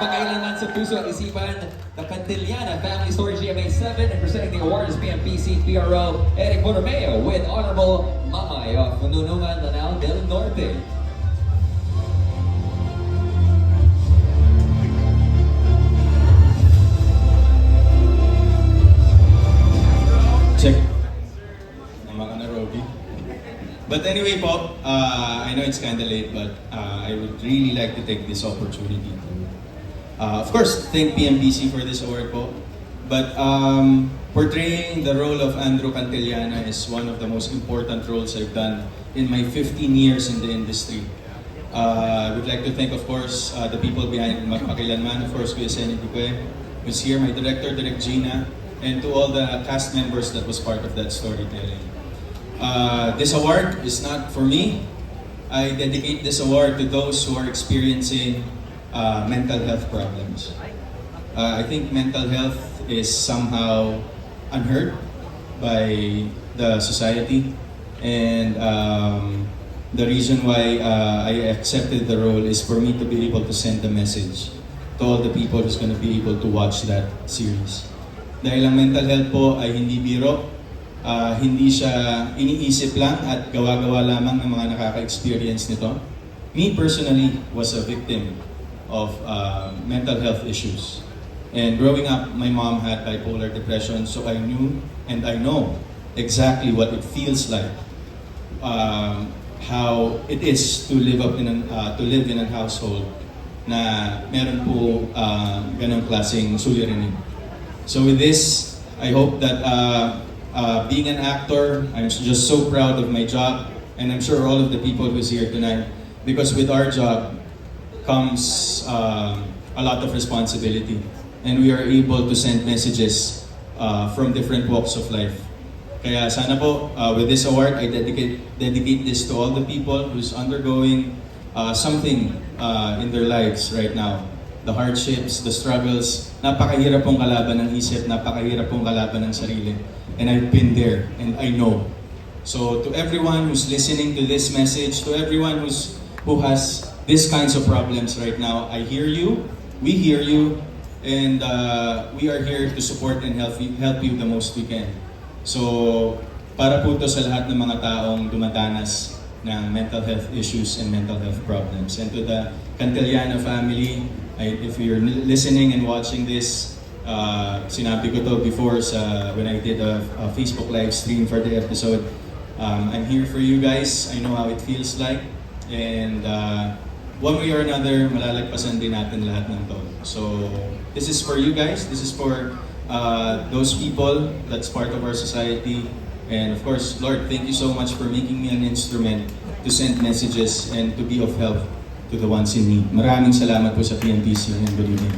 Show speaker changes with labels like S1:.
S1: Pagkailanman sa puso at isipan, the Cantillana Family Story GMA 7 and presenting the award is PMPC PRO Eric Borromeo with Honorable Mamay of Fununungan, Lanao del Norte.
S2: Check. Naman ka na, Robbie. But anyway po, I know it's kind of late, but I would really like to take this opportunity to, of course, thank PMBC for this award po. But portraying the role of Andrew Cantillana is one of the most important roles I've done in my 15 years in the industry. I would like to thank, of course, the people behind Magpakilanman, of course, Kuya Senny Duque, who's here, my director, Direk Gina, and to all the cast members that was part of that storytelling. This award is not for me. I dedicate this award to those who are experiencing mental health problems. I think mental health is somehow unheard by the society, and the reason why I accepted the role is for me to be able to send the message to all the people who's going to be able to watch that series. Dahil ang mental health po ay hindi biro, hindi siya iniisip lang at gawa-gawa lamang ng mga nakaka-experience nito. Me personally was a victim of mental health issues. And growing up, my mom had bipolar depression, so I knew and I know exactly what it feels like, how it is to live in a household na meron po ganong klaseng suliranin. So with this, I hope that being an actor, I'm just so proud of my job, and I'm sure all of the people who's here tonight, because with our job comes a lot of responsibility, and we are able to send messages from different walks of life. Kaya sana po, with this award, I dedicate this to all the people who's undergoing something in their lives right now. The hardships, the struggles, napakahirap pong kalaban ng isip, napakahirap pong kalaban ng sarili. And I've been there, and I know. So to everyone who's listening to this message, to everyone who has these kinds of problems right now, I hear you, we hear you, and we are here to support and help you the most we can. So para po to sa lahat ng mga taong dumadanas ng mental health issues and mental health problems. And to the Cantillana family, if you're listening and watching this, sinabi ko to before when I did a Facebook live stream for the episode. I'm here for you guys. I know how it feels like, and one way or another, malalagpasan din natin lahat ng to. So this is for you guys. This is for those people that's part of our society. And of course, Lord, thank you so much for making me an instrument to send messages and to be of help to the ones in need. Maraming salamat po sa PMPC and good evening.